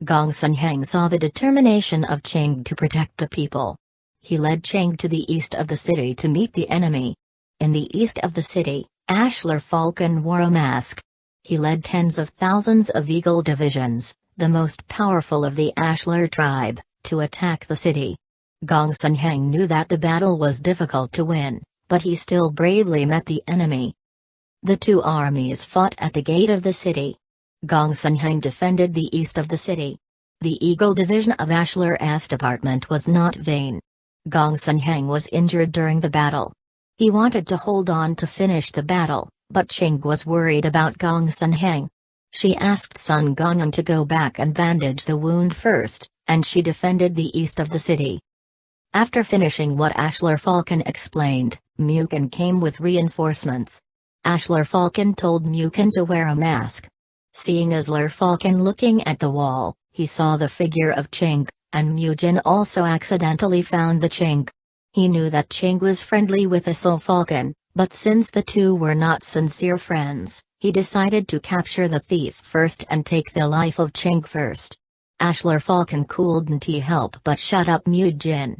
Gong Sunhang saw the determination of Cheng to protect the people. He led Cheng to the east of the city to meet the enemy. In the east of the city, Ashlar Falcon wore a mask. He led tens of thousands of eagle divisions, the most powerful of the Ashlar tribe, to attack the city. Gong Sunhang knew that the battle was difficult to win, but he still bravely met the enemy. The two armies fought at the gate of the city. Gong Sunhang defended the east of the city. The Eagle Division of Ashlar's department was not vain. Gong Sunhang was injured during the battle. He wanted to hold on to finish the battle, but Cheng was worried about Gong Sunhang. She asked Sun Gong'an to go back and bandage the wound first, and she defended the east of the city. After finishing what Ashlar Falcon explained, Mukin came with reinforcements. Ashlar Falcon told Mukin to wear a mask. Seeing Ashlar Falcon looking at the wall, he saw the figure of Cheng, and Mukin also accidentally found the Cheng. He knew that Cheng was friendly with Ashlar Falcon, but since the two were not sincere friends, he decided to capture the thief first and take the life of Cheng first. Ashlar Falcon couldn't help but shut up Mukin.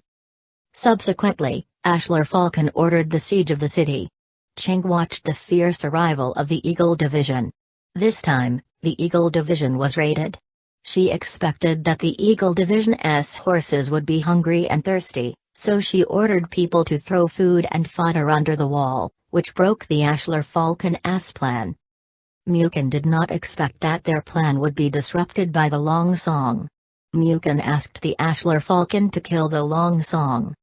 Subsequently, Ashlar Falcon ordered the siege of the city. Cheng watched the fierce arrival of the Eagle Division. This time, the Eagle Division was raided. She expected that the Eagle Division's horses would be hungry and thirsty, so she ordered people to throw food and fodder under the wall, which broke the Ashlar Falcon's plan. Mukin did not expect that their plan would be disrupted by the Long Song. Mukin asked the Ashlar Falcon to kill the Long Song.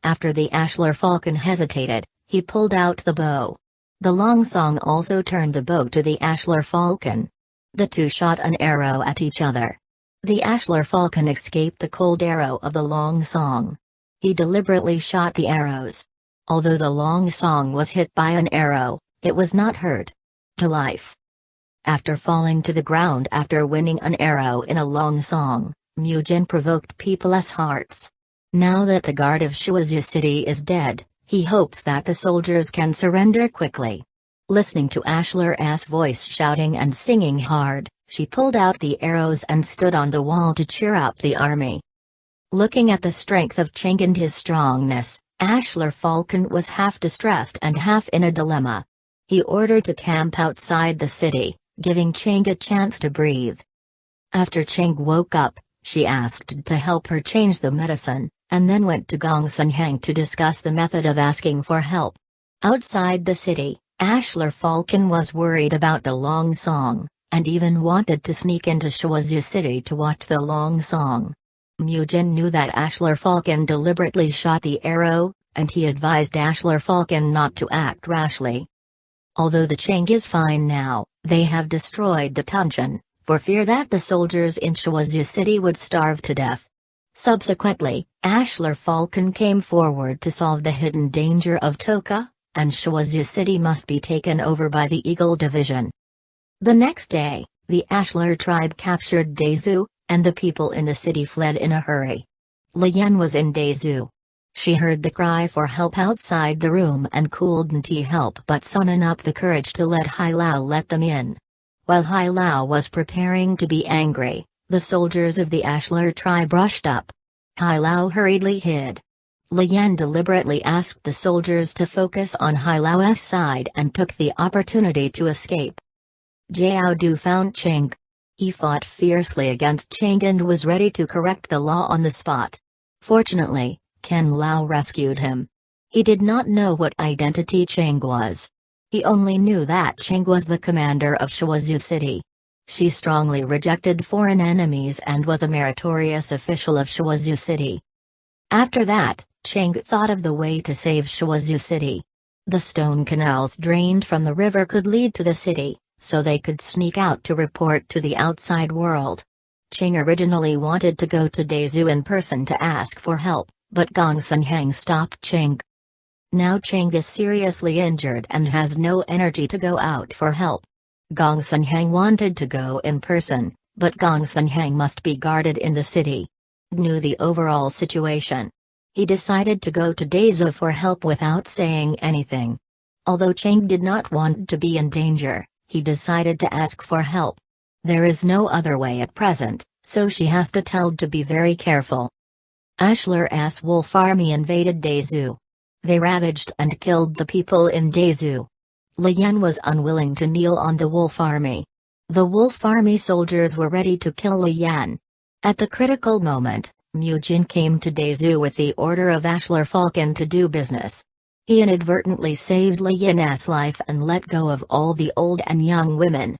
After the Ashlar Falcon hesitated, he pulled out the bow. The Long Song also turned the bow to the Ashlar Falcon. The two shot an arrow at each other. The Ashlar Falcon escaped the cold arrow of the Long Song. He deliberately shot the arrows. Although the Long Song was hit by an arrow, it was not hurt to life. After falling to the ground after winning an arrow in a Long Song, Mukin provoked people's hearts. Now that the guard of Shuazhu City is dead, he hopes that the soldiers can surrender quickly. Listening to Ashlar's voice shouting and singing hard, she pulled out the arrows and stood on the wall to cheer up the army. Looking at the strength of Cheng and his strongness, Ashlar Falcon was half distressed and half in a dilemma. He ordered to camp outside the city, giving Cheng a chance to breathe. After Cheng woke up, she asked to help her change the medicine, and then went to Gong Sunhang to discuss the method of asking for help. Outside the city, Ashlar Falcon was worried about the Long Song, and even wanted to sneak into Shuazhu City to watch the Long Song. Mukin knew that Ashlar Falcon deliberately shot the arrow, and he advised Ashlar Falcon not to act rashly. Although the Cheng is fine now, they have destroyed the Tunshan, for fear that the soldiers in Shuazhu City would starve to death. Subsequently, Ashlar Falcon came forward to solve the hidden danger of Toka, and Shuazhu City must be taken over by the Eagle Division. The next day, the Ashlar tribe captured Daezu, and the people in the city fled in a hurry. Lian was in Daezu. She heard the cry for help outside the room and couldn't help but summon up the courage to let Hai Lao let them in. While Hai Lao was preparing to be angry, the soldiers of the Ashlar tribe rushed up. Hai Lao hurriedly hid. Lian deliberately asked the soldiers to focus on Hai Lao's side and took the opportunity to escape. Jiao Du found Cheng. He fought fiercely against Cheng and was ready to correct the law on the spot. Fortunately, Ken Lao rescued him. He did not know what identity Cheng was. He only knew that Cheng was the commander of Shuazhu City. She strongly rejected foreign enemies and was a meritorious official of Shuazhu City. After that, Cheng thought of the way to save Shuazhu City. The stone canals drained from the river could lead to the city, so they could sneak out to report to the outside world. Cheng originally wanted to go to Daezu in person to ask for help, but Gong Sunhang stopped Cheng. Now Cheng is seriously injured and has no energy to go out for help. Gong Sunhang wanted to go in person, but Gong Sunhang must be guarded in the city. Knew the overall situation. He decided to go to Daezu for help without saying anything. Although Cheng did not want to be in danger, he decided to ask for help. There is no other way at present, so she has to tell to be very careful. Ashler's wolf army invaded Dezhou. They ravaged and killed the people in Dezhou. Li Yan was unwilling to kneel on the wolf army. The wolf army soldiers were ready to kill Li Yan. At the critical moment, Mu Jin came to Dezhou with the order of Ashler Falcon to do business. He inadvertently saved Li Yan's life and let go of all the old and young women.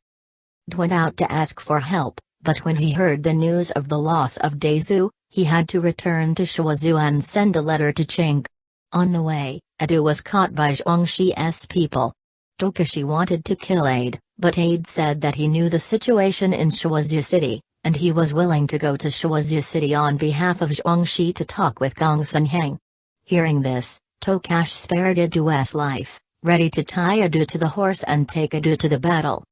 He went out to ask for help, but when he heard the news of the loss of Dezhou, he had to return to Shuazhu and send a letter to Cheng. On the way, Adu was caught by Zhongshi's people. Tokashi wanted to kill Ade, but Ade said that he knew the situation in Shuazhu City, and he was willing to go to Shuazhu City on behalf of Zhongxi to talk with Gong Sunheng. Hearing this, Tokash spared Adu's life, ready to tie Adu to the horse and take Adu to the battle.